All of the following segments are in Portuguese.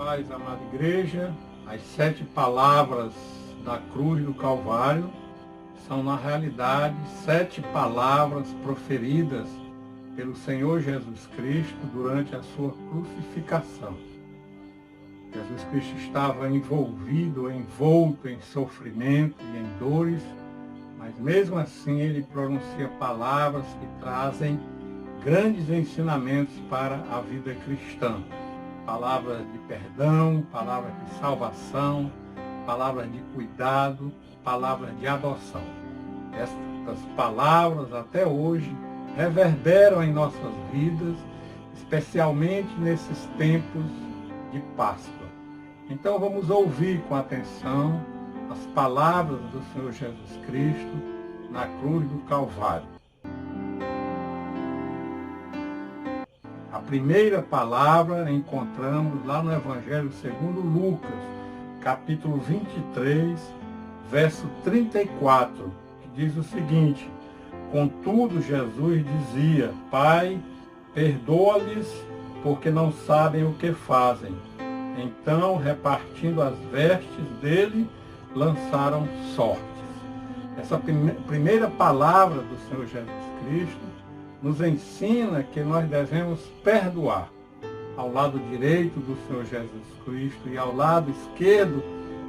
paz, amada igreja. As 7 palavras da cruz do Calvário são, na realidade, 7 palavras proferidas pelo Senhor Jesus Cristo durante a sua crucificação. Jesus Cristo estava envolto em sofrimento e em dores, mas mesmo assim ele pronuncia palavras que trazem grandes ensinamentos para a vida cristã. Palavras de perdão, palavras de salvação, palavras de cuidado, palavras de adoção. Estas palavras até hoje reverberam em nossas vidas, especialmente nesses tempos de Páscoa. Então vamos ouvir com atenção as palavras do Senhor Jesus Cristo na cruz do Calvário. A primeira palavra encontramos lá no Evangelho segundo Lucas, capítulo 23, verso 34, que diz o seguinte: Contudo, Jesus dizia: Pai, perdoa-lhes, porque não sabem o que fazem. Então, repartindo as vestes dele, lançaram sortes. Essa primeira palavra do Senhor Jesus Cristo nos ensina que nós devemos perdoar. Ao lado direito do Senhor Jesus Cristo e ao lado esquerdo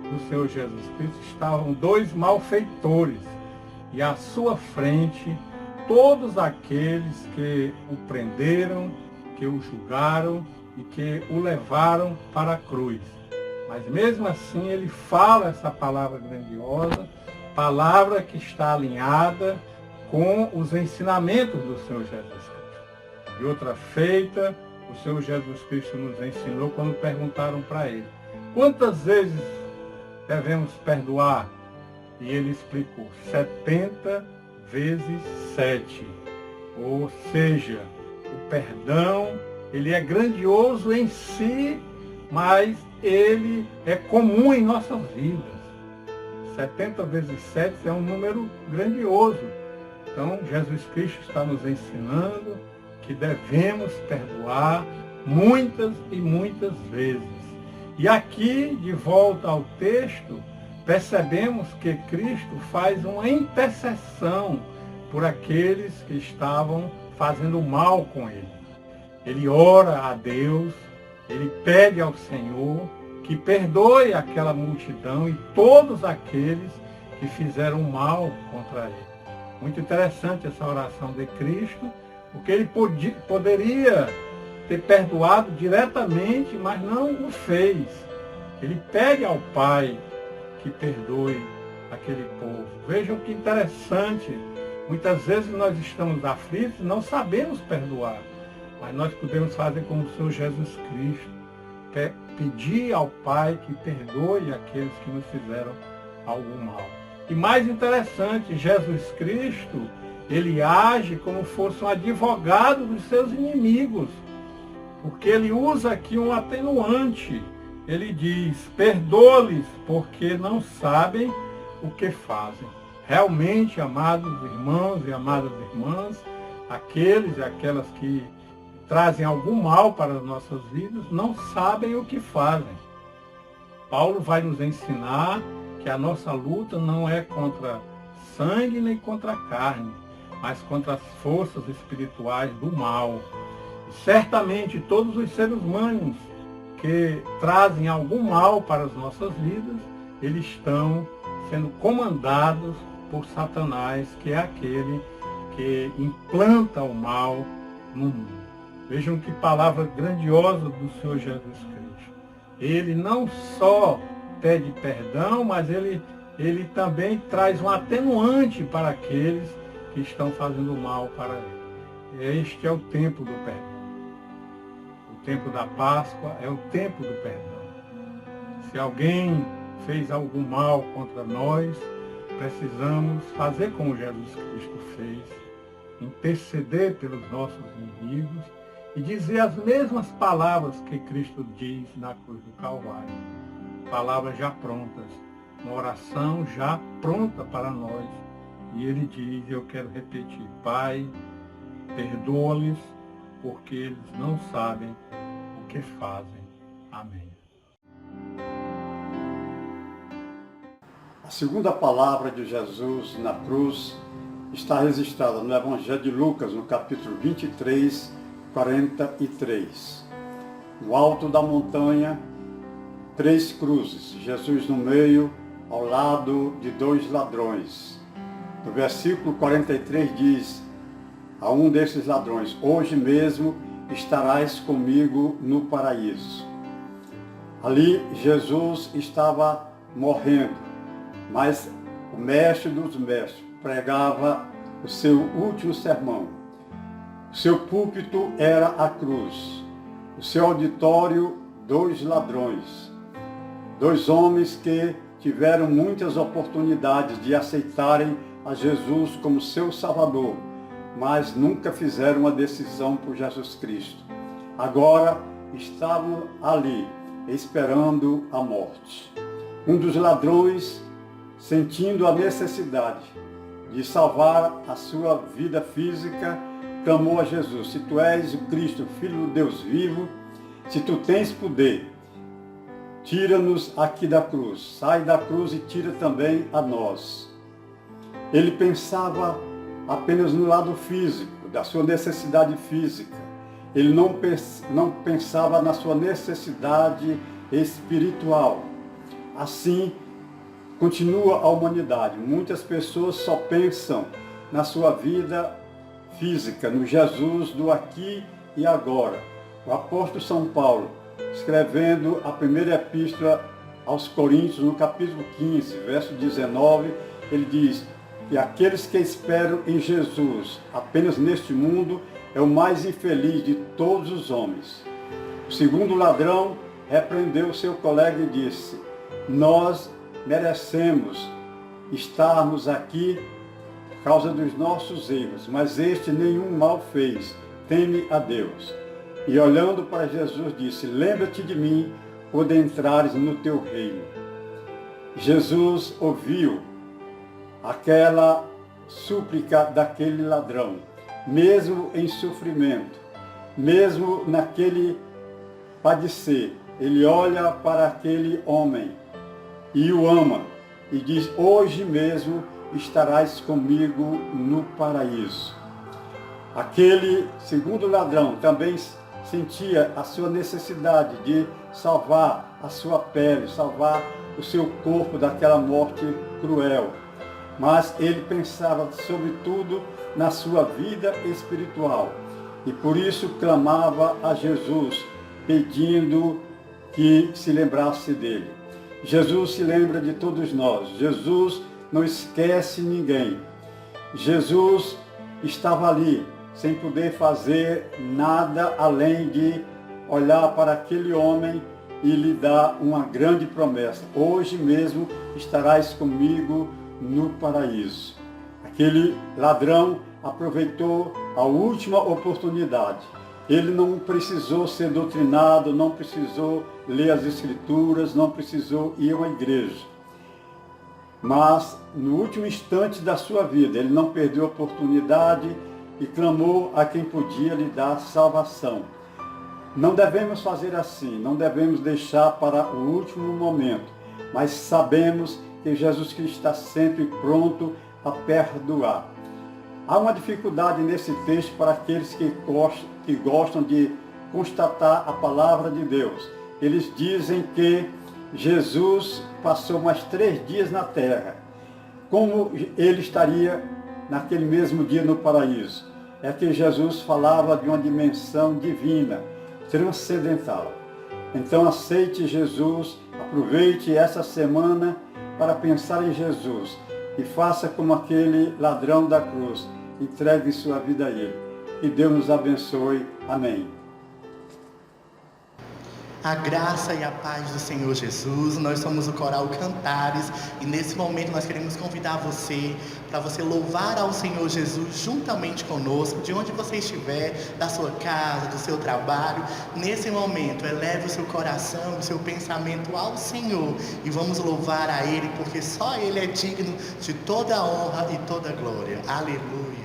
do Senhor Jesus Cristo estavam 2 malfeitores, e à sua frente todos aqueles que o prenderam, que o julgaram e que o levaram para a cruz. Mas mesmo assim ele fala essa palavra grandiosa, palavra que está alinhada com os ensinamentos do Senhor Jesus Cristo. De outra feita, o Senhor Jesus Cristo nos ensinou quando perguntaram para ele: quantas vezes devemos perdoar? E ele explicou: 70 vezes 7. Ou seja, o perdão, ele é grandioso em si, mas ele é comum em nossas vidas. 70 vezes 7 é um número grandioso. Então, Jesus Cristo está nos ensinando que devemos perdoar muitas e muitas vezes. E aqui, de volta ao texto, percebemos que Cristo faz uma intercessão por aqueles que estavam fazendo mal com ele. Ele ora a Deus, ele pede ao Senhor que perdoe aquela multidão e todos aqueles que fizeram mal contra ele. Muito interessante essa oração de Cristo, porque ele poderia ter perdoado diretamente, mas não o fez. Ele pede ao Pai que perdoe aquele povo. Vejam que interessante. Muitas vezes nós estamos aflitos e não sabemos perdoar, mas nós podemos fazer como o Senhor Jesus Cristo, que é pedir ao Pai que perdoe aqueles que nos fizeram algum mal. E mais interessante, Jesus Cristo, ele age como fosse um advogado dos seus inimigos, porque ele usa aqui um atenuante. Ele diz: perdoa-lhes, porque não sabem o que fazem. Realmente, amados irmãos e amadas irmãs, aqueles e aquelas que trazem algum mal para as nossas vidas não sabem o que fazem. Paulo vai nos ensinar que a nossa luta não é contra sangue nem contra carne, mas contra as forças espirituais do mal. E certamente todos os seres humanos que trazem algum mal para as nossas vidas, eles estão sendo comandados por Satanás, que é aquele que implanta o mal no mundo. Vejam que palavra grandiosa do Senhor Jesus Cristo. Ele não só pede perdão, mas ele também traz um atenuante para aqueles que estão fazendo mal para ele. Este é o tempo do perdão. O tempo da Páscoa é o tempo do perdão. Se alguém fez algum mal contra nós, precisamos fazer como Jesus Cristo fez, interceder pelos nossos inimigos e dizer as mesmas palavras que Cristo diz na cruz do Calvário. Palavras já prontas, uma oração já pronta para nós. E ele diz, eu quero repetir: Pai, perdoa-lhes, porque eles não sabem o que fazem. Amém. A segunda palavra de Jesus na cruz está registrada no Evangelho de Lucas, no capítulo 23, 43. No alto da montanha, 3 cruzes, Jesus no meio, ao lado de 2 ladrões. No versículo 43 diz a um desses ladrões: hoje mesmo estarás comigo no paraíso. Ali Jesus estava morrendo, mas o mestre dos mestres pregava o seu último sermão. O seu púlpito era a cruz. O seu auditório, 2 ladrões. 2 homens que tiveram muitas oportunidades de aceitarem a Jesus como seu Salvador, mas nunca fizeram uma decisão por Jesus Cristo. Agora estavam ali, esperando a morte. Um dos ladrões, sentindo a necessidade de salvar a sua vida física, clamou a Jesus: se tu és o Cristo, Filho do Deus vivo, se tu tens poder, tira-nos aqui da cruz, sai da cruz e tira também a nós. Ele pensava apenas no lado físico, da sua necessidade física. Ele não pensava na sua necessidade espiritual. Assim, continua a humanidade. Muitas pessoas só pensam na sua vida física, no Jesus do aqui e agora. O apóstolo São Paulo, escrevendo a primeira epístola aos Coríntios, no capítulo 15, verso 19, ele diz que aqueles que esperam em Jesus apenas neste mundo é o mais infeliz de todos os homens. O segundo ladrão repreendeu seu colega e disse: nós merecemos estarmos aqui por causa dos nossos erros, mas este nenhum mal fez, teme a Deus. E olhando para Jesus disse: lembra-te de mim quando entrares no teu reino. Jesus ouviu aquela súplica daquele ladrão, mesmo em sofrimento, mesmo naquele padecer. Ele olha para aquele homem e o ama e diz: hoje mesmo estarás comigo no paraíso. Aquele segundo ladrão também sentia a sua necessidade de salvar a sua pele, salvar o seu corpo daquela morte cruel. Mas ele pensava sobretudo na sua vida espiritual e por isso clamava a Jesus, pedindo que se lembrasse dele. Jesus se lembra de todos nós. Jesus não esquece ninguém. Jesus estava ali, sem poder fazer nada além de olhar para aquele homem e lhe dar uma grande promessa: hoje mesmo estarás comigo no paraíso. Aquele ladrão aproveitou a última oportunidade. Ele não precisou ser doutrinado, não precisou ler as Escrituras, não precisou ir a uma igreja. Mas, no último instante da sua vida, ele não perdeu a oportunidade e clamou a quem podia lhe dar salvação. Não devemos fazer assim, não devemos deixar para o último momento, mas sabemos que Jesus Cristo está sempre pronto a perdoar. Há uma dificuldade nesse texto para aqueles que gostam de constatar a palavra de Deus. Eles dizem que Jesus passou mais 3 dias na terra. Como ele estaria naquele mesmo dia no paraíso? É que Jesus falava de uma dimensão divina, transcendental. Então aceite Jesus, aproveite essa semana para pensar em Jesus e faça como aquele ladrão da cruz, entregue sua vida a Ele. Que Deus nos abençoe. Amém. A graça e a paz do Senhor Jesus. Nós somos o Coral Cantares e nesse momento nós queremos convidar você para você louvar ao Senhor Jesus juntamente conosco, de onde você estiver, da sua casa, do seu trabalho. Nesse momento, eleve o seu coração, o seu pensamento ao Senhor e vamos louvar a Ele, porque só Ele é digno de toda a honra e toda a glória. Aleluia.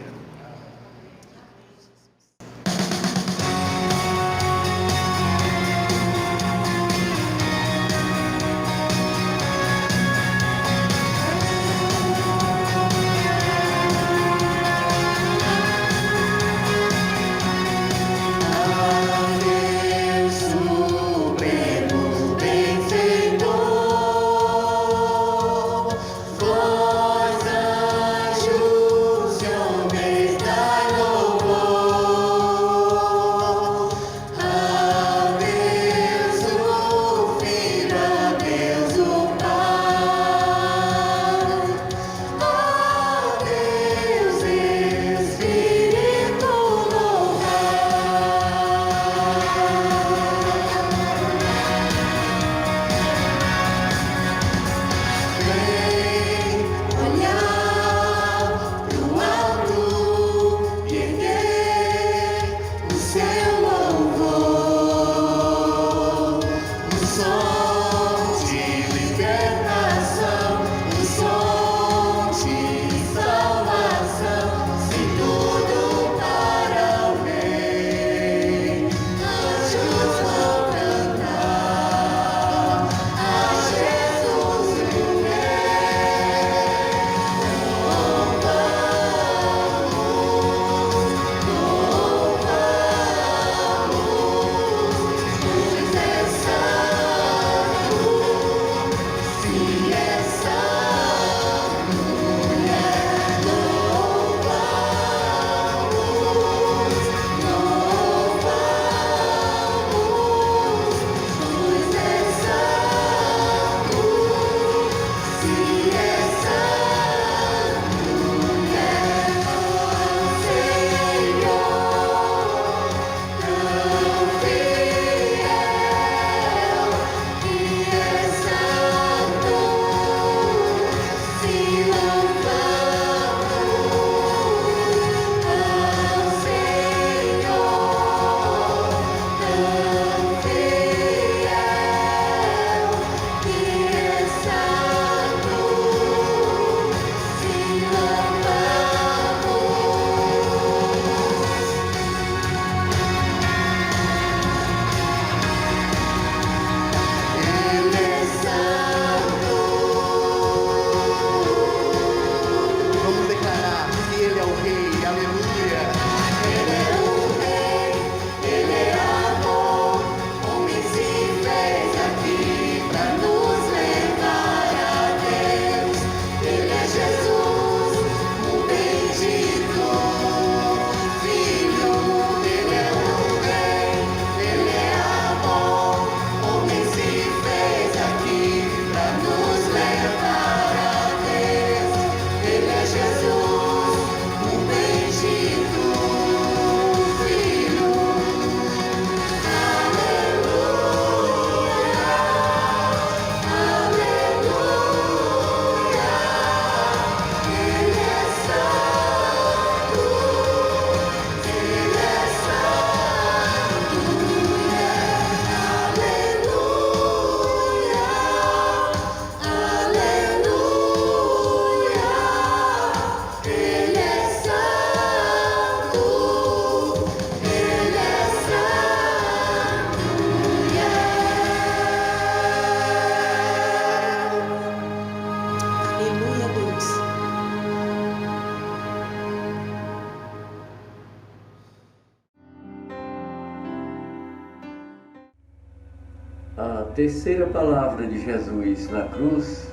terceira palavra de Jesus na cruz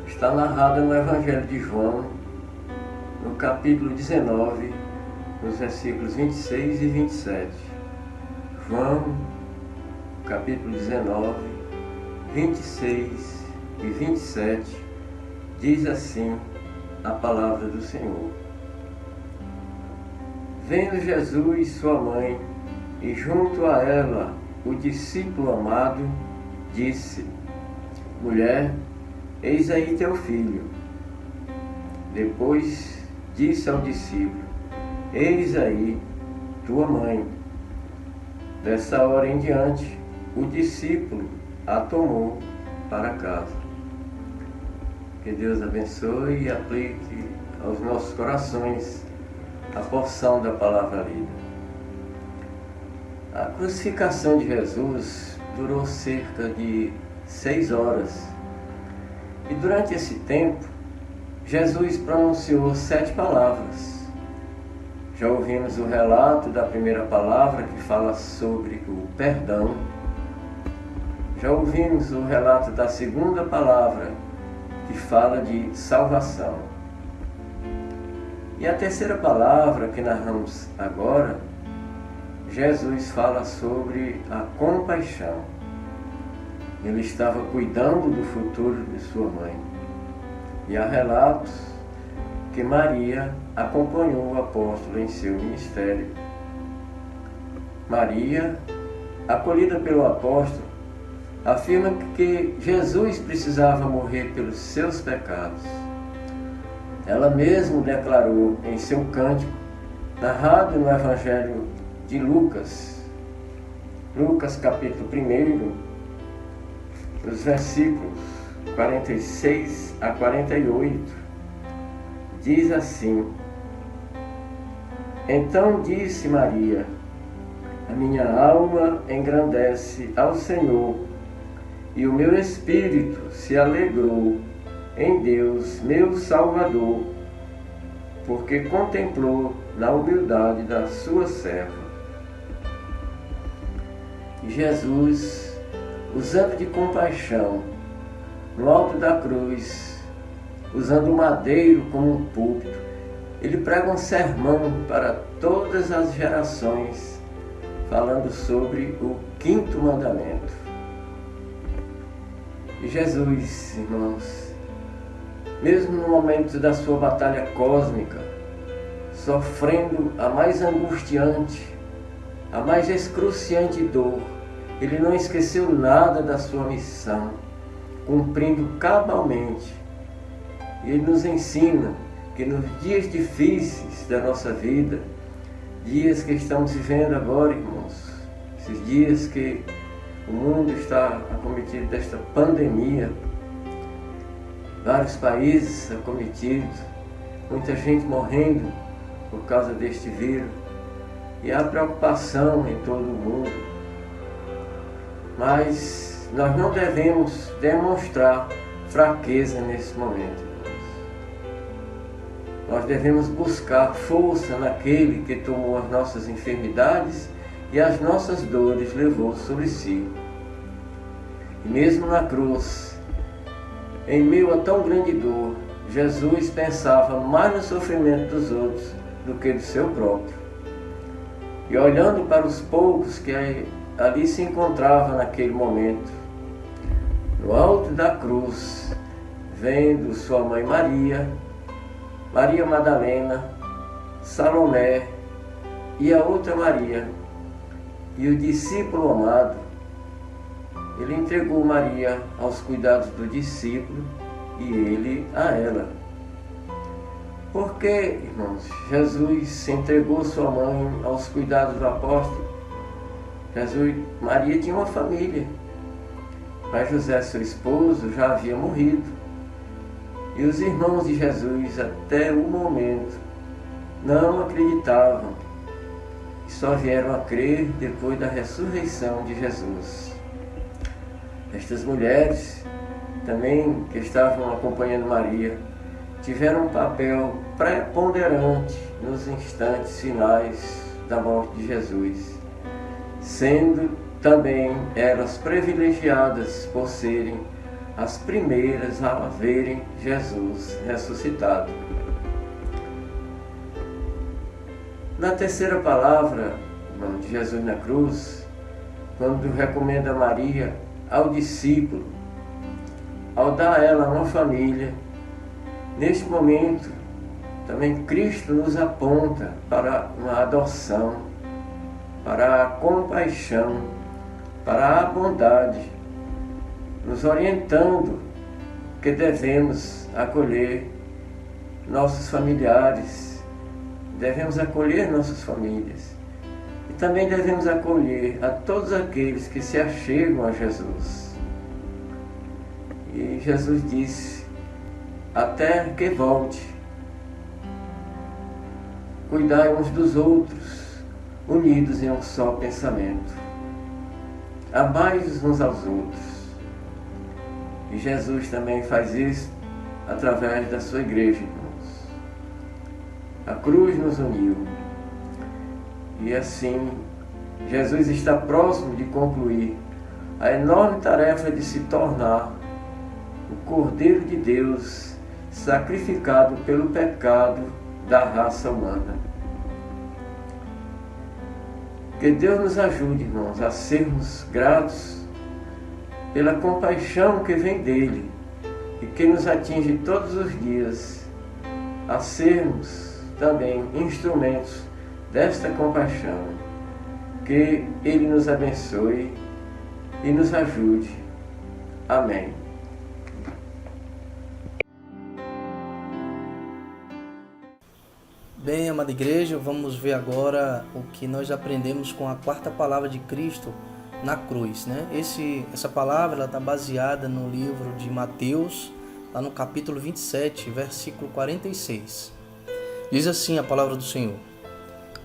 está narrada no Evangelho de João, no capítulo 19, nos versículos 26 e 27. João, capítulo 19, 26 e 27, diz assim a palavra do Senhor. Vendo Jesus sua mãe, e junto a ela o discípulo amado, disse: Mulher, eis aí teu filho. Depois disse ao discípulo: Eis aí tua mãe. Dessa hora em diante, o discípulo a tomou para casa. Que Deus abençoe e aplique aos nossos corações a porção da palavra lida. A crucificação de Jesus durou cerca de 6 horas. E durante esse tempo, Jesus pronunciou 7 palavras. Já ouvimos o relato da primeira palavra, que fala sobre o perdão. Já ouvimos o relato da segunda palavra, que fala de salvação. E a terceira palavra que narramos agora, Jesus fala sobre a compaixão. Ele estava cuidando do futuro de sua mãe. E há relatos que Maria acompanhou o apóstolo em seu ministério. Maria, acolhida pelo apóstolo, afirma que Jesus precisava morrer pelos seus pecados. Ela mesma declarou em seu cântico, narrado no Evangelho de Lucas, capítulo 1, nos versículos 46 a 48, diz assim: Então disse Maria: A minha alma engrandece ao Senhor, e o meu espírito se alegrou em Deus, meu Salvador, porque contemplou na humildade da sua serva. E Jesus, usando de compaixão, no alto da cruz, usando o madeiro como um púlpito, ele prega um sermão para todas as gerações, falando sobre o 5º mandamento. E Jesus, irmãos, mesmo no momento da sua batalha cósmica, sofrendo a mais angustiante, a mais excruciante dor, ele não esqueceu nada da sua missão, cumprindo cabalmente. E ele nos ensina que nos dias difíceis da nossa vida, dias que estamos vivendo agora, irmãos, esses dias que o mundo está acometido desta pandemia, vários países acometidos, muita gente morrendo por causa deste vírus, e há preocupação em todo o mundo. Mas nós não devemos demonstrar fraqueza nesse momento. Nós devemos buscar força naquele que tomou as nossas enfermidades e as nossas dores levou sobre si. E mesmo na cruz, em meio a tão grande dor, Jesus pensava mais no sofrimento dos outros do que do seu próprio. E olhando para os poucos que ali se encontravam naquele momento, no alto da cruz, vendo sua mãe Maria, Maria Madalena, Salomé e a outra Maria, e o discípulo amado, ele entregou Maria aos cuidados do discípulo e ele a ela. Porque, irmãos, Jesus entregou sua mãe aos cuidados do apóstolo. Maria tinha uma família, mas José, seu esposo, já havia morrido. E os irmãos de Jesus, até o momento, não acreditavam e só vieram a crer depois da ressurreição de Jesus. Estas mulheres, também que estavam acompanhando Maria, tiveram um papel preponderante nos instantes finais da morte de Jesus, sendo também eram as privilegiadas por serem as primeiras a verem Jesus ressuscitado. Na terceira palavra de Jesus na cruz, quando recomenda Maria ao discípulo, ao dar a ela uma família, neste momento também Cristo nos aponta para uma adoção, para a compaixão, para a bondade, nos orientando que devemos acolher nossos familiares, devemos acolher nossas famílias e também devemos acolher a todos aqueles que se achegam a Jesus. E Jesus disse, até que volte, cuidai uns dos outros, unidos em um só pensamento. Amai uns aos outros. E Jesus também faz isso através da sua igreja, irmãos. A cruz nos uniu. E assim, Jesus está próximo de concluir a enorme tarefa de se tornar o Cordeiro de Deus sacrificado pelo pecado da raça humana. Que Deus nos ajude, irmãos, a sermos gratos pela compaixão que vem dele e que nos atinge todos os dias, a sermos também instrumentos desta compaixão. Que ele nos abençoe e nos ajude. Amém. Bem, amada igreja, vamos ver agora o que nós aprendemos com a quarta palavra de Cristo na cruz, né? Essa palavra está baseada no livro de Mateus, lá no capítulo 27, versículo 46. Diz assim a palavra do Senhor: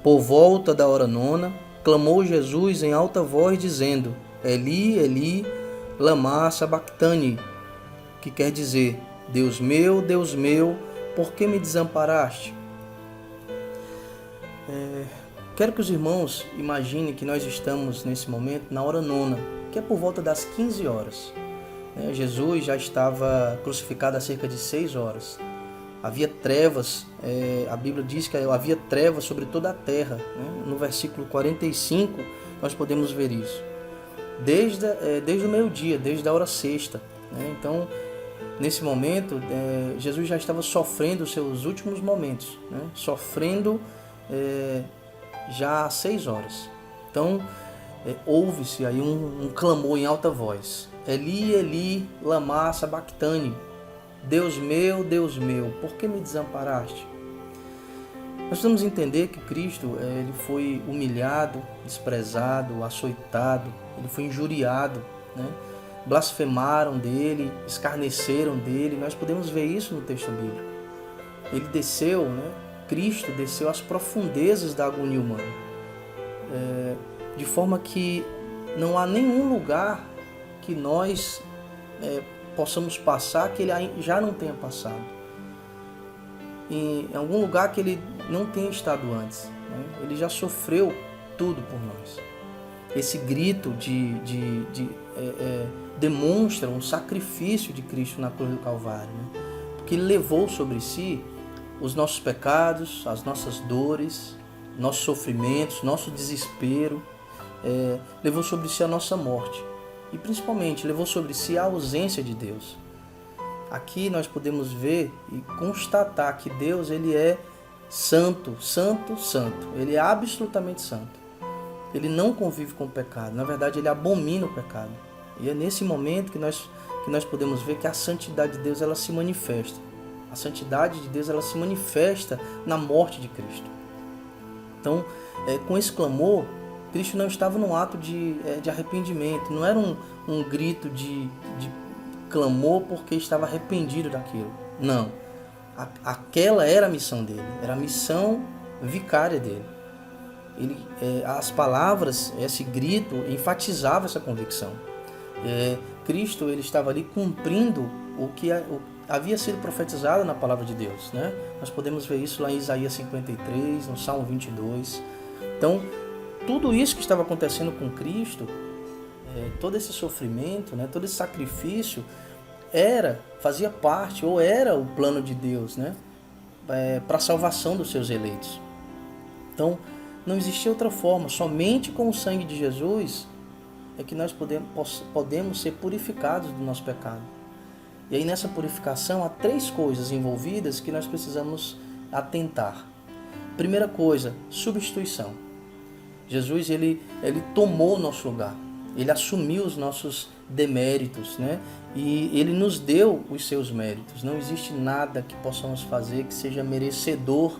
Por volta da hora nona, clamou Jesus em alta voz, dizendo, Eli, Eli, lama sabachthani, que quer dizer, Deus meu, por que me desamparaste? Quero que os irmãos imaginem que nós estamos nesse momento na hora nona, que é por volta das 15 horas. Jesus já estava crucificado há cerca de 6 horas. Havia trevas, a Bíblia diz que havia trevas sobre toda a terra. No versículo 45 nós podemos ver isso. Desde o meio-dia, desde a hora sexta. Então, nesse momento, Jesus já estava sofrendo os seus últimos momentos, sofrendo já há 6 horas. Então, ouve-se aí um clamor em alta voz. Eli, Eli, lama sabachthani. Deus meu, por que me desamparaste? Nós precisamos entender que Cristo ele foi humilhado, desprezado, açoitado, ele foi injuriado, blasfemaram dele, escarneceram dele. Nós podemos ver isso no texto bíblico. Ele desceu, Cristo desceu às profundezas da agonia humana, de forma que não há nenhum lugar que nós possamos passar que ele já não tenha passado, em algum lugar que ele não tenha estado antes. Ele já sofreu tudo por nós. Esse grito demonstra um sacrifício de Cristo na cruz do Calvário, porque ele levou sobre si os nossos pecados, as nossas dores, nossos sofrimentos, nosso desespero, levou sobre si a nossa morte e principalmente levou sobre si a ausência de Deus. Aqui nós podemos ver e constatar que Deus ele é santo, santo, santo. Ele é absolutamente santo. Ele não convive com o pecado. Na verdade, ele abomina o pecado. E é nesse momento que nós podemos ver que a santidade de Deus ela se manifesta. A santidade de Deus ela se manifesta na morte de Cristo. Então, com esse clamor, Cristo não estava num ato de arrependimento. Não era um grito de clamor porque estava arrependido daquilo. Não. Aquela era a missão dele. Era a missão vicária dele. As palavras, esse grito, enfatizava essa convicção. Cristo ele estava ali cumprindo o que havia sido profetizado na palavra de Deus. Nós podemos ver isso lá em Isaías 53, no Salmo 22. Então, tudo isso que estava acontecendo com Cristo todo esse sofrimento, né, todo esse sacrifício fazia parte, ou era o plano de Deus, né, para a salvação dos seus eleitos. Então, não existia outra forma, somente com o sangue de Jesus é que nós podemos ser purificados do nosso pecado. E aí nessa purificação há 3 coisas envolvidas que nós precisamos atentar. Primeira coisa, substituição. Jesus ele tomou o nosso lugar, ele assumiu os nossos deméritos, né? E ele nos deu os seus méritos. Não existe nada que possamos fazer que seja merecedor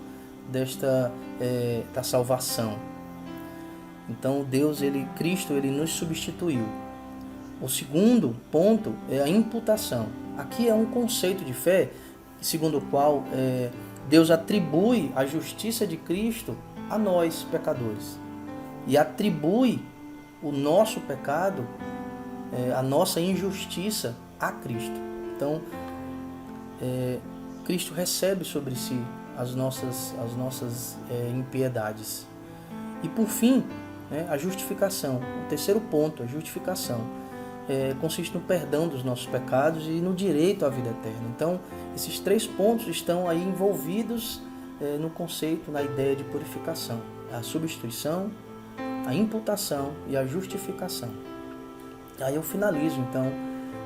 da salvação. Então Cristo nos substituiu. O segundo ponto é a imputação. Aqui é um conceito de fé segundo o qual Deus atribui a justiça de Cristo a nós, pecadores, e atribui o nosso pecado, a nossa injustiça a Cristo. Então, Cristo recebe sobre si as nossas impiedades. E por fim, a justificação. O terceiro ponto, a justificação, consiste no perdão dos nossos pecados e no direito à vida eterna. Então, esses 3 pontos estão aí envolvidos no conceito, na ideia de purificação. A substituição, a imputação e a justificação. Aí eu finalizo, então,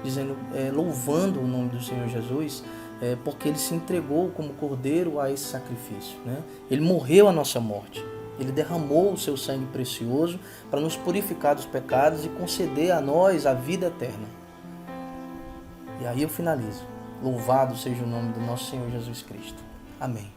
dizendo, louvando o nome do Senhor Jesus, porque Ele se entregou como cordeiro a esse sacrifício, né? Ele morreu a nossa morte. Ele derramou o seu sangue precioso para nos purificar dos pecados e conceder a nós a vida eterna. E aí eu finalizo. Louvado seja o nome do nosso Senhor Jesus Cristo. Amém.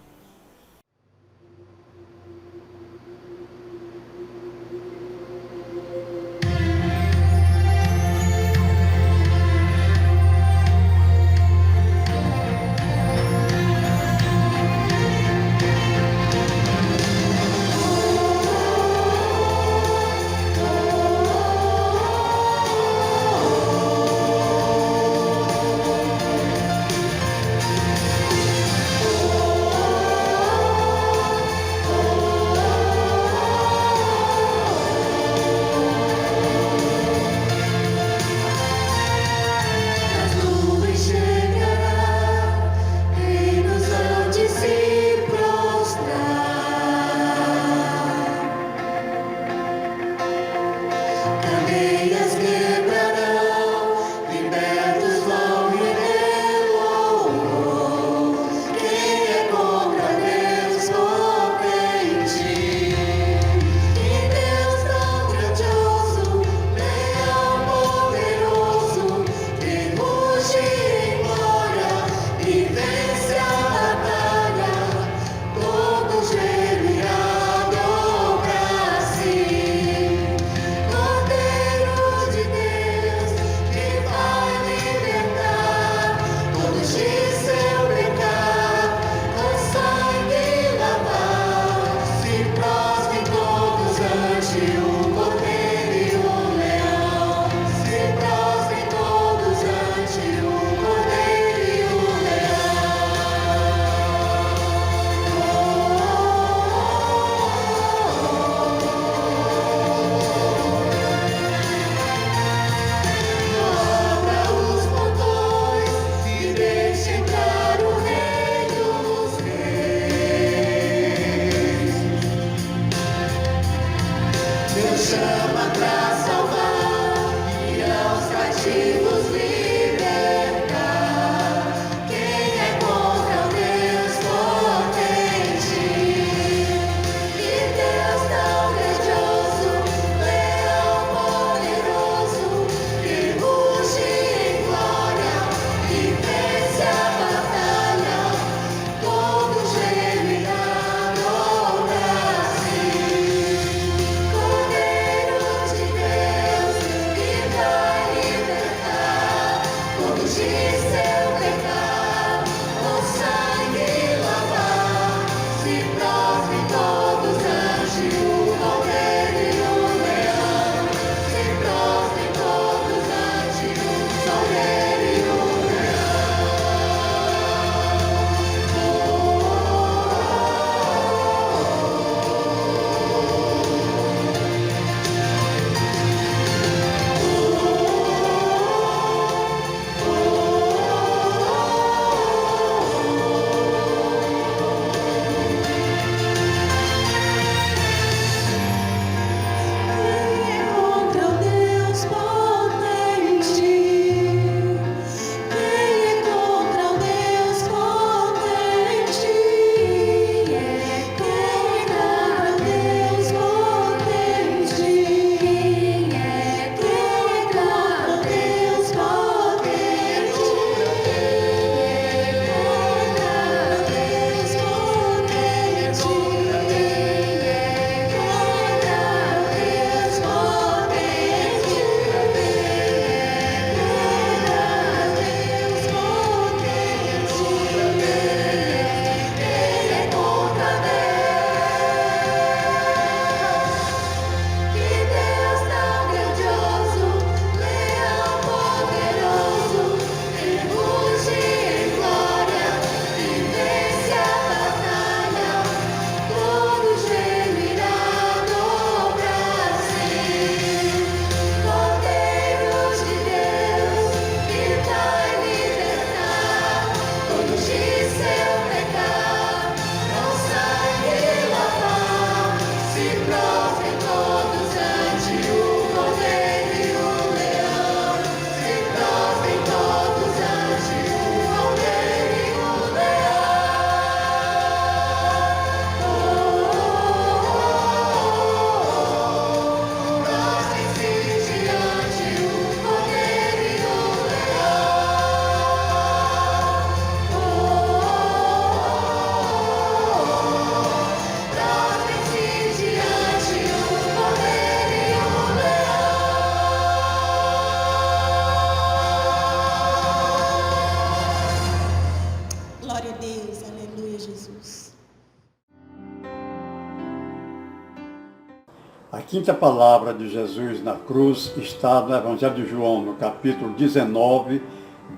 A quinta palavra de Jesus na cruz está no Evangelho de João, no capítulo 19,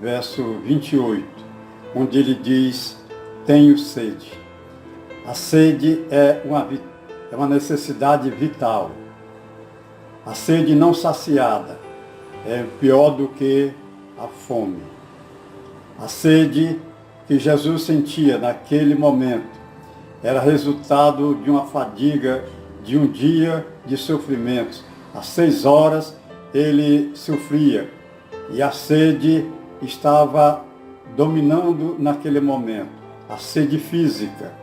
verso 28, onde ele diz: tenho sede. A sede é uma necessidade vital. A sede não saciada é pior do que a fome. A sede que Jesus sentia naquele momento era resultado de uma fadiga de um dia de sofrimentos. Às 6 horas ele sofria e a sede estava dominando naquele momento. A sede física,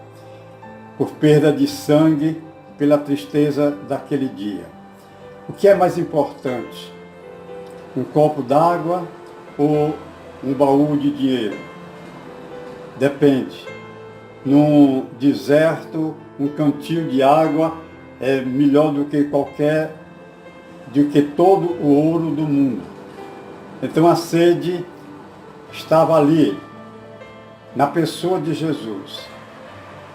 por perda de sangue, pela tristeza daquele dia. O que é mais importante? Um copo d'água ou um baú de dinheiro? Depende. Num deserto, um cantil de água é melhor do que todo o ouro do mundo. Então a sede estava ali, na pessoa de Jesus.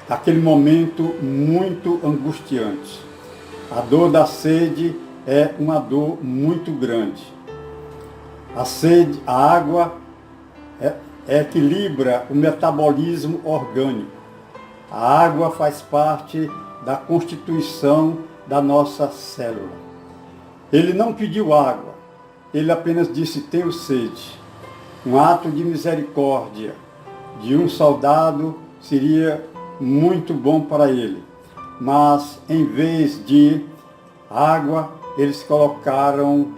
Aquele momento muito angustiante. A dor da sede é uma dor muito grande. A sede, a água equilibra o metabolismo orgânico. A água faz parte da constituição da nossa célula. Ele não pediu água, ele apenas disse: tenho sede. Um ato de misericórdia de um soldado seria muito bom para ele. Mas em vez de água, eles colocaram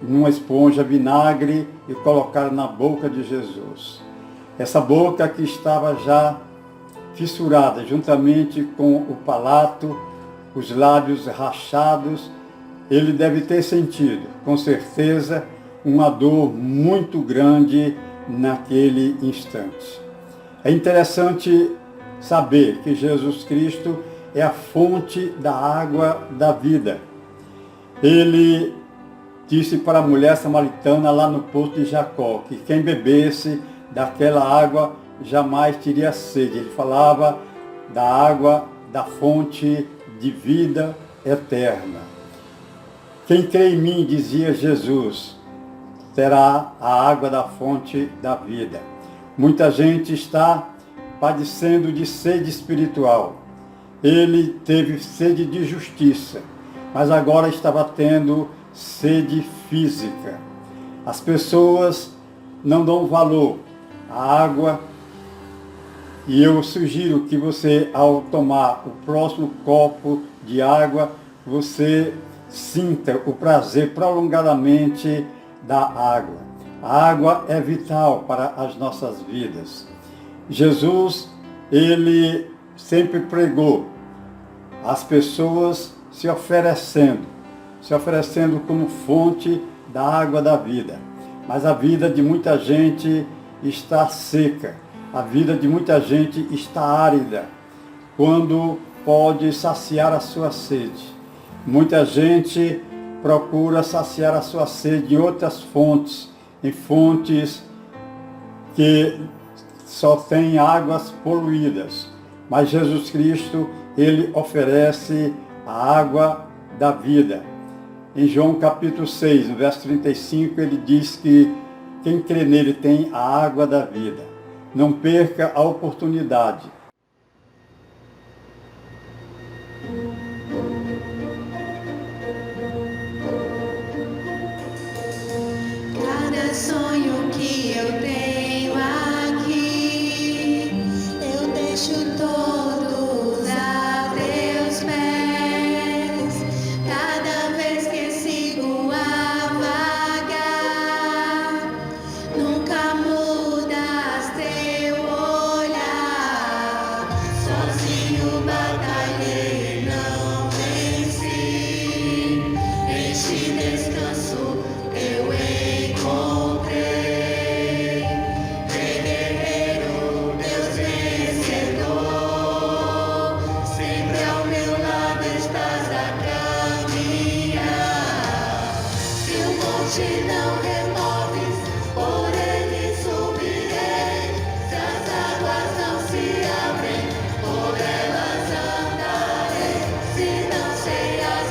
numa esponja vinagre e colocaram na boca de Jesus. Essa boca que estava já fissurada, juntamente com o palato, os lábios rachados, ele deve ter sentido, com certeza, uma dor muito grande naquele instante. É interessante saber que Jesus Cristo é a fonte da água da vida. Ele disse para a mulher samaritana lá no poço de Jacó que quem bebesse daquela água jamais teria sede. Ele falava da água da fonte de vida eterna. Quem crê em mim, dizia Jesus, terá a água da fonte da vida. Muita gente está padecendo de sede espiritual. Ele teve sede de justiça, mas agora estava tendo sede física. As pessoas não dão valor à água e eu sugiro que você, ao tomar o próximo copo de água, você sinta o prazer prolongadamente da água. A água é vital para as nossas vidas. Jesus, ele sempre pregou as pessoas se oferecendo como fonte da água da vida. Mas a vida de muita gente está seca, a vida de muita gente está árida, quando pode saciar a sua sede. Muita gente procura saciar a sua sede em outras fontes, em fontes que só têm águas poluídas. Mas Jesus Cristo, ele oferece a água da vida. Em João capítulo 6, no verso 35, ele diz que quem crê nele tem a água da vida. Não perca a oportunidade. Cada sonho que eu tenho aqui, eu deixo todos a teus pés. Cada vez que sigo a vagar, nunca mudas teu olhar. Sozinho batalhei, não venci. Este descanso eu encontrei. Rei guerreiro, Deus vencedor, sempre ao meu lado estás a caminhar. Se o monte não removes, por ele subirei. Se as águas não se abrem, por elas andarei. Se não sei as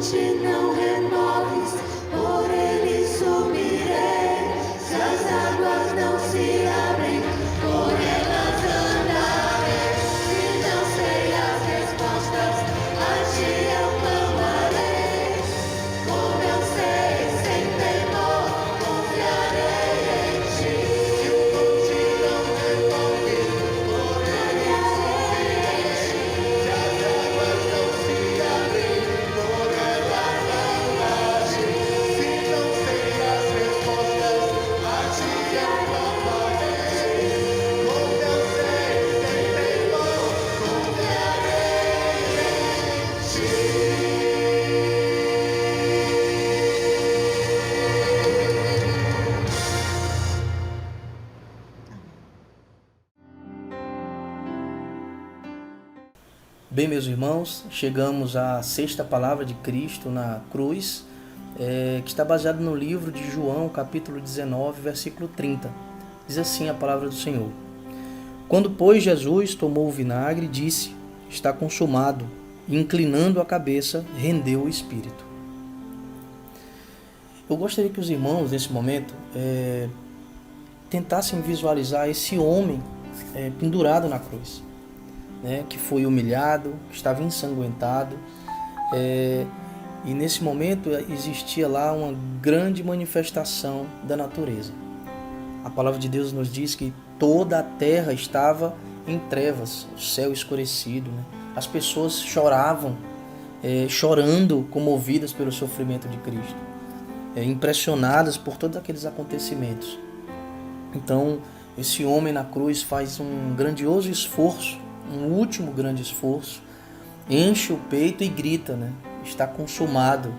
monte não removes, por ele subirei. Se as águas não se abrem, por elas andarei. Se não sei as respostas, a ti eu clamarei. Como eu sei, sem temor, confiarei em ti. Se o monte não removes, por ele subirei. Se as águas não se abrem, por elas andarei. Se não sei as respostas, a ti eu clamarei. Como eu sei, sem temor, confiarei em Bem, meus irmãos, chegamos à sexta palavra de Cristo na cruz, que está baseado no livro de João, capítulo 19, versículo 30. Diz assim a palavra do Senhor: Quando, pois, Jesus tomou o vinagre, disse: Está consumado, e, inclinando a cabeça, rendeu o Espírito. Eu gostaria que os irmãos, nesse momento, tentassem visualizar esse homem pendurado na cruz, né, que foi humilhado, que estava ensanguentado, e nesse momento existia lá uma grande manifestação da natureza. A palavra de Deus nos diz que toda a terra estava em trevas, o céu escurecido, né? As pessoas choravam, chorando, comovidas pelo sofrimento de Cristo, impressionadas por todos aqueles acontecimentos. Então, esse homem na cruz faz um grandioso esforço, um último grande esforço, enche o peito e grita, né? Está consumado.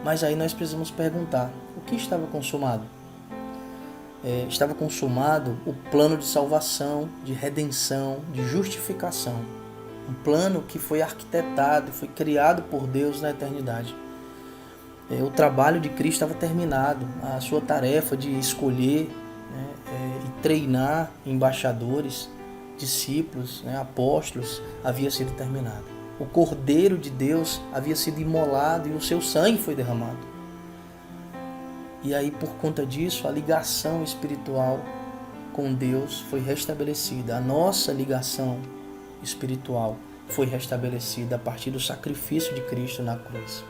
Mas aí nós precisamos perguntar, o que estava consumado? Estava consumado o plano de salvação, de redenção, de justificação. Um plano que foi arquitetado, foi criado por Deus na eternidade. O trabalho de Cristo estava terminado, a sua tarefa de escolher, né, e treinar embaixadores, discípulos, né, apóstolos, havia sido terminado. O Cordeiro de Deus havia sido imolado e o seu sangue foi derramado. E aí, por conta disso, a ligação espiritual com Deus foi restabelecida. A nossa ligação espiritual foi restabelecida a partir do sacrifício de Cristo na cruz.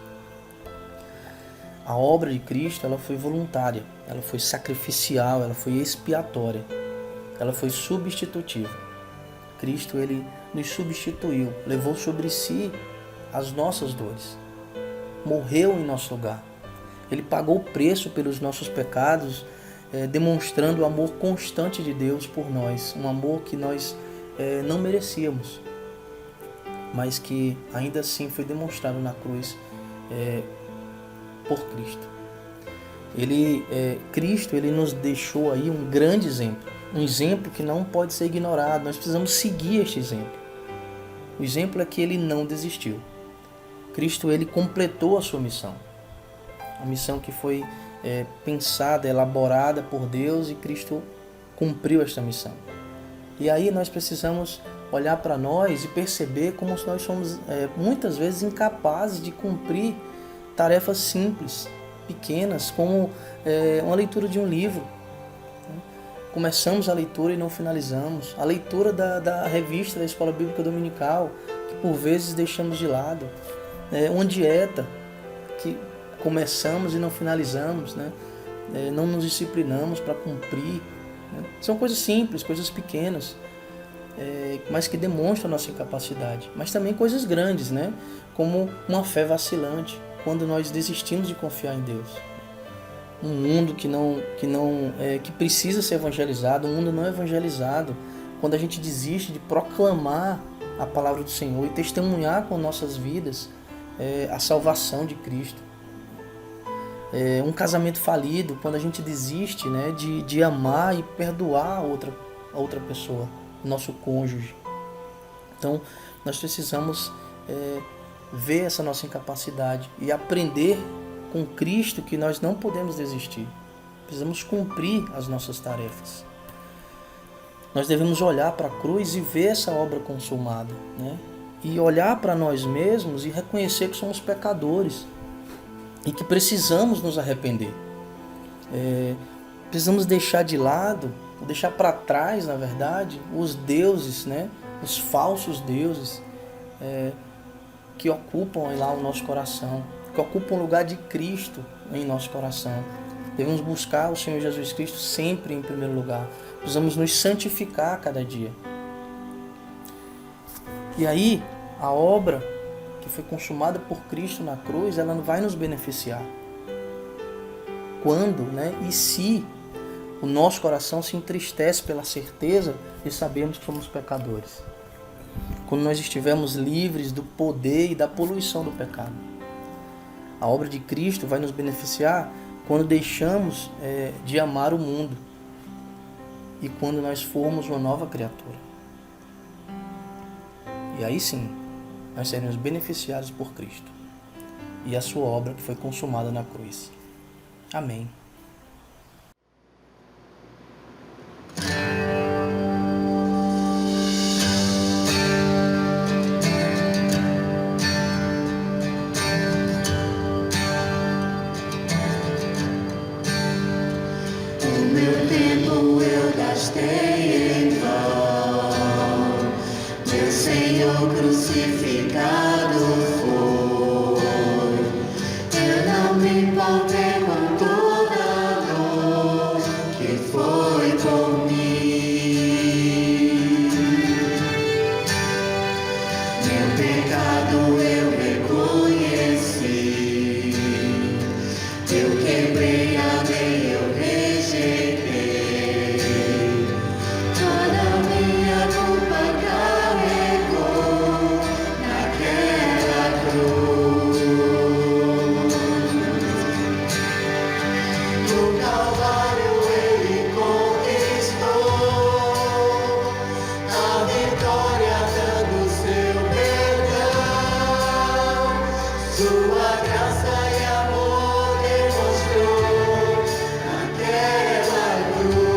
A obra de Cristo, ela foi voluntária, ela foi sacrificial, ela foi expiatória, ela foi substitutiva. Cristo, ele nos substituiu, levou sobre si as nossas dores, morreu em nosso lugar. Ele pagou o preço pelos nossos pecados, demonstrando o amor constante de Deus por nós, um amor que nós não merecíamos, mas que ainda assim foi demonstrado na cruz por Cristo. Cristo, ele nos deixou aí um grande exemplo, um exemplo que não pode ser ignorado. Nós precisamos seguir este exemplo. O exemplo é que ele não desistiu. Cristo, ele completou a sua missão. A missão que foi pensada, elaborada por Deus, e Cristo cumpriu esta missão. E aí nós precisamos olhar para nós e perceber como nós somos muitas vezes incapazes de cumprir tarefas simples, pequenas, como uma leitura de um livro. Começamos a leitura e não finalizamos. A leitura da revista da Escola Bíblica Dominical, que por vezes deixamos de lado. Uma dieta que começamos e não finalizamos, né? Não nos disciplinamos para cumprir. Né? São coisas simples, coisas pequenas, mas que demonstram a nossa incapacidade. Mas também coisas grandes, né? Como uma fé vacilante, quando nós desistimos de confiar em Deus. Um mundo que precisa ser evangelizado, um mundo não evangelizado, quando a gente desiste de proclamar a palavra do Senhor e testemunhar com nossas vidas a salvação de Cristo. Um casamento falido, quando a gente desiste, né, de amar e perdoar a outra pessoa, nosso cônjuge. Então, nós precisamos ver essa nossa incapacidade e aprender com Cristo que nós não podemos desistir. Precisamos cumprir as nossas tarefas. Nós devemos olhar para a cruz e ver essa obra consumada, né? e olhar para nós mesmos e reconhecer que somos pecadores e que precisamos nos arrepender. Precisamos deixar de lado, deixar para trás, na verdade, os deuses, né? Os falsos deuses que ocupam lá o nosso coração, que ocupam o lugar de Cristo em nosso coração. Devemos buscar o Senhor Jesus Cristo sempre em primeiro lugar. Precisamos nos santificar a cada dia. E aí, a obra que foi consumada por Cristo na cruz, ela vai nos beneficiar. Quando, né, e se o nosso coração se entristece pela certeza de sabermos que somos pecadores. Quando nós estivermos livres do poder e da poluição do pecado. A obra de Cristo vai nos beneficiar quando deixamos de amar o mundo e quando nós formos uma nova criatura. E aí sim, nós seremos beneficiados por Cristo e a sua obra que foi consumada na cruz. Amém. O meu tempo eu gastei em vão, meu Senhor crucificado foi. Eu não me importei com toda a dor que foi por mim. Meu pecado eu reconheci, eu quebrei a lei, eu rejeitei, toda minha culpa carregou naquela cruz. No Calvário ele conquistou a vitória, dando seu perdão, sua graça e amor demonstrou naquela cruz.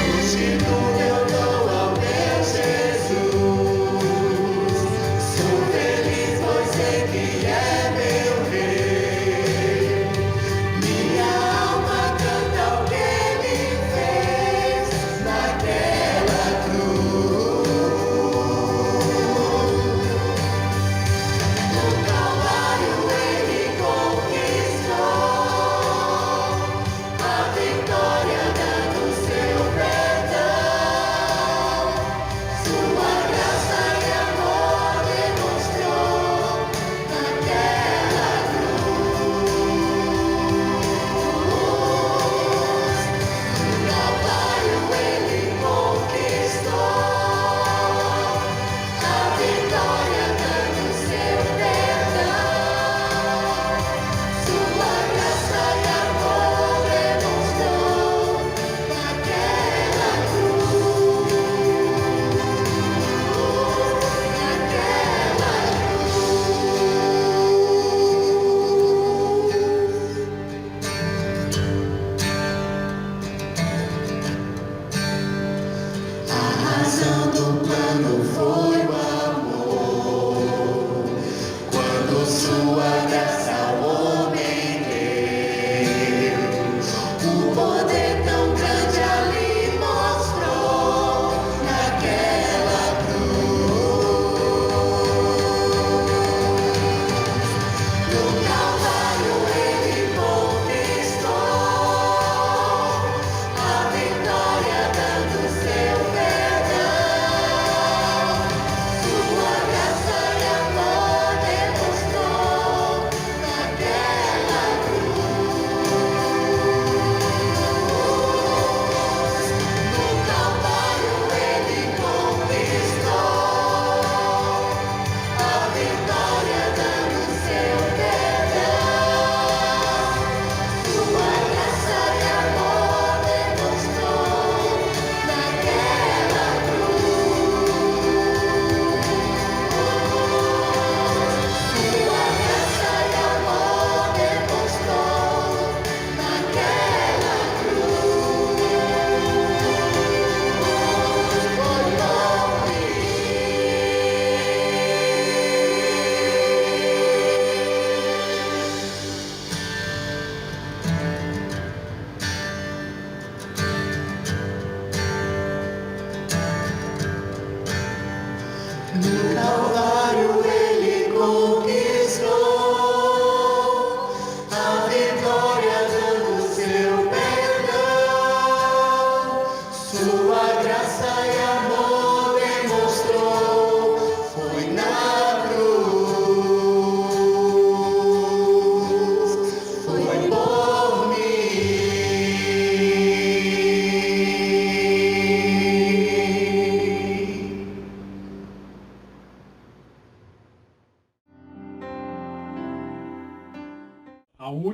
Hoje tudo eu dou ao meu Jesus, sou feliz pois sei que é meu rei. Minha alma canta o que ele fez naquela cruz.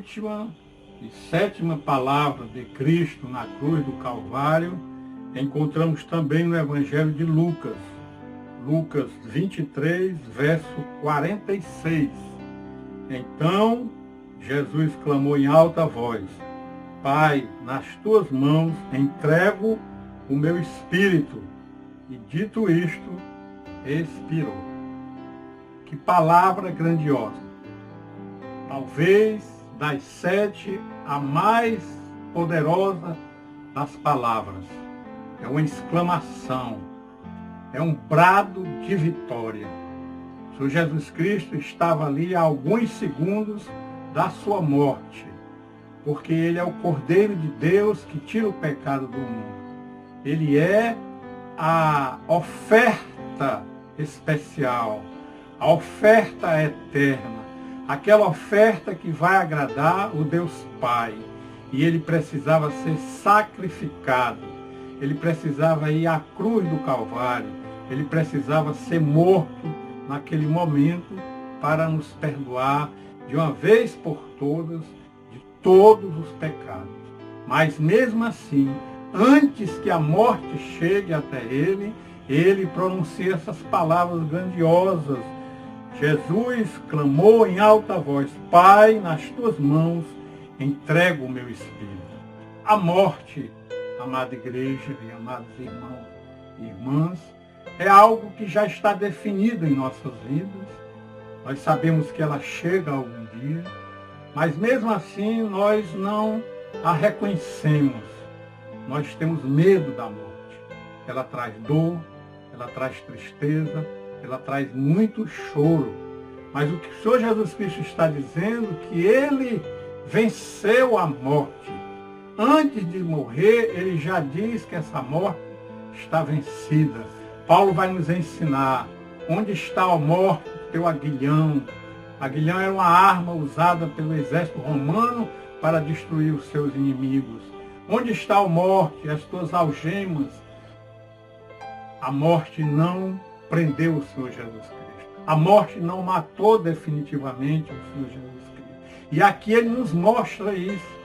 última e sétima palavra de Cristo na cruz do Calvário encontramos também no Evangelho de Lucas, Lucas 23, verso 46. Então Jesus clamou em alta voz: Pai, nas tuas mãos entrego o meu espírito. E dito isto, expirou. Que palavra grandiosa! Talvez das 7 a mais poderosa das palavras. É uma exclamação, é um brado de vitória. O Senhor Jesus Cristo estava ali a alguns segundos da sua morte, porque Ele é o Cordeiro de Deus que tira o pecado do mundo. Ele é a oferta especial, a oferta eterna, aquela oferta que vai agradar o Deus Pai. E Ele precisava ser sacrificado, Ele precisava ir à cruz do Calvário, Ele precisava ser morto naquele momento para nos perdoar de uma vez por todas de todos os pecados. Mas mesmo assim, antes que a morte chegue até Ele, Ele pronuncia essas palavras grandiosas. Jesus clamou em alta voz: Pai, nas tuas mãos entrego o meu espírito. A morte, amada igreja e amados irmãos e irmãs, é algo que já está definido em nossas vidas. Nós sabemos que ela chega algum dia, mas mesmo assim nós não a reconhecemos. Nós temos medo da morte. Ela traz dor, ela traz tristeza, ela traz muito choro. Mas o que o Senhor Jesus Cristo está dizendo é que Ele venceu a morte. Antes de morrer, Ele já diz que essa morte está vencida. Paulo vai nos ensinar onde está a morte, teu aguilhão. Aguilhão era uma arma usada pelo exército romano para destruir os seus inimigos. Onde está a morte, as tuas algemas? A morte não prendeu o Senhor Jesus Cristo. A morte não matou definitivamente o Senhor Jesus Cristo. E aqui Ele nos mostra isso.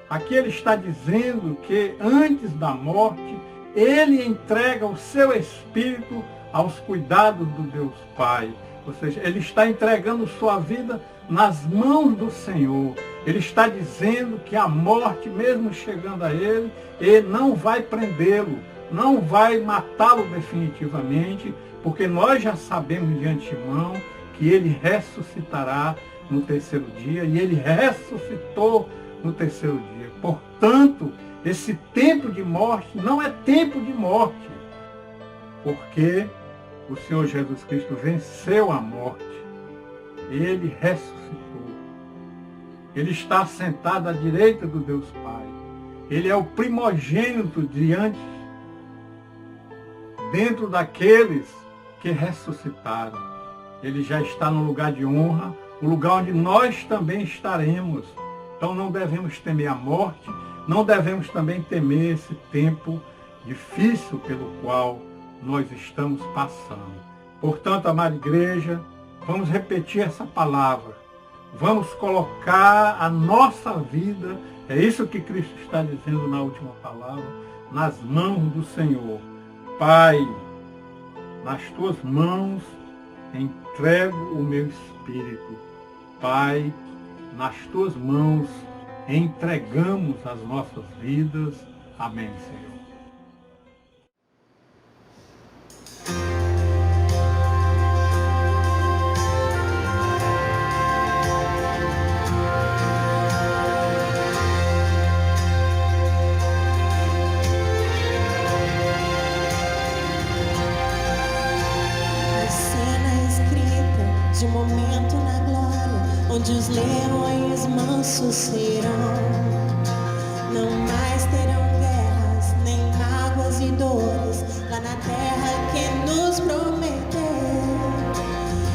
Aqui Ele está dizendo que antes da morte, Ele entrega o seu Espírito aos cuidados do Deus Pai. Ou seja, Ele está entregando sua vida nas mãos do Senhor. Ele está dizendo que a morte, mesmo chegando a Ele não vai prendê-lo, não vai matá-lo definitivamente, porque nós já sabemos de antemão que Ele ressuscitará no terceiro dia, e Ele ressuscitou no terceiro dia. Portanto, esse tempo de morte não é tempo de morte, porque o Senhor Jesus Cristo venceu a morte. Ele ressuscitou. Ele está sentado à direita do Deus Pai. Ele é o primogênito dentro daqueles que ressuscitaram. Ele já está no lugar de honra, o lugar onde nós também estaremos. Então não devemos temer a morte, não devemos também temer esse tempo difícil pelo qual nós estamos passando. Portanto, amada igreja, vamos repetir essa palavra. Vamos colocar a nossa vida, é isso que Cristo está dizendo na última palavra, nas mãos do Senhor. Pai, nas tuas mãos entrego o meu espírito. Pai, nas tuas mãos entregamos as nossas vidas. Amém, Senhor. De momento na glória, onde os leões mansos serão, não mais terão guerras, nem mágoas e dores, lá na terra que nos prometeu,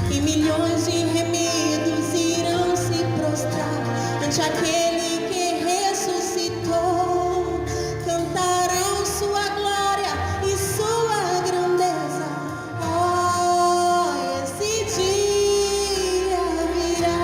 e milhões de remidos irão se prostrar ante aquele que ressuscitou, cantarão sua glória e sua grandeza. Oh, esse dia virá.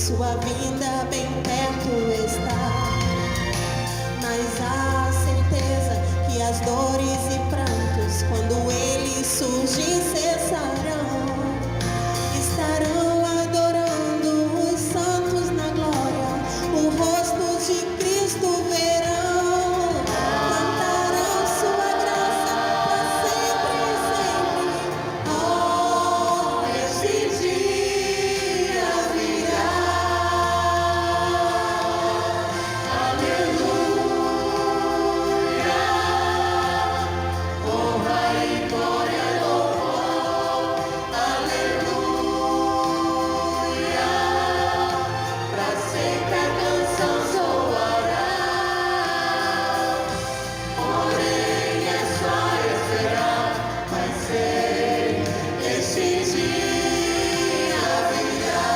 sua vinda bem perto está. Mas há certeza que as dores e prantos, quando ele surgir, cessarão. Estarão adorando os santos na glória, o rosto de Cristo verão. Cantarão sua graça para sempre e sempre. Oh, esse dia virá. Aleluia. Honra e glória, louvor. Aleluia. Pra sempre a canção soará. Porém é só esperar, mas sei que esse dia virá.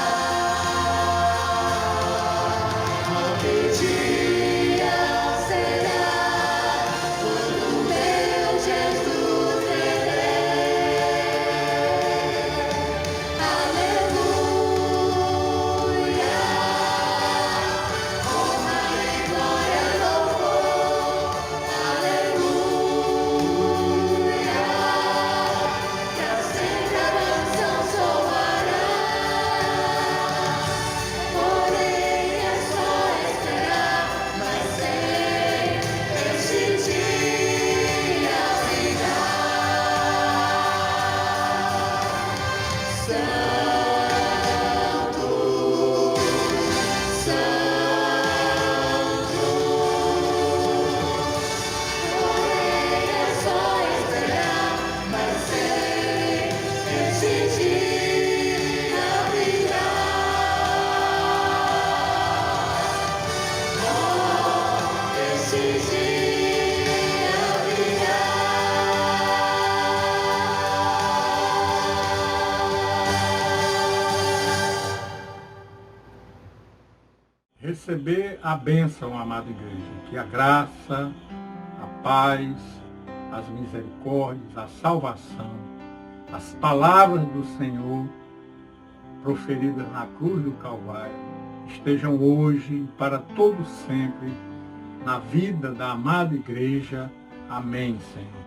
Que dia será quando meu Jesus verei? Aleluia. Honra e glória, louvor. Aleluia. Pra sempre a canção soará. Porém é só esperar, mas sei esse dia virá. Santo, Santo. Porém é só esperar, mas sei esse dia virá. Esse dia virá. Receber a bênção, amada igreja, que a graça, a paz, as misericórdias, a salvação, as palavras do Senhor proferidas na cruz do Calvário estejam hoje e para todo sempre na vida da amada igreja. Amém, Senhor.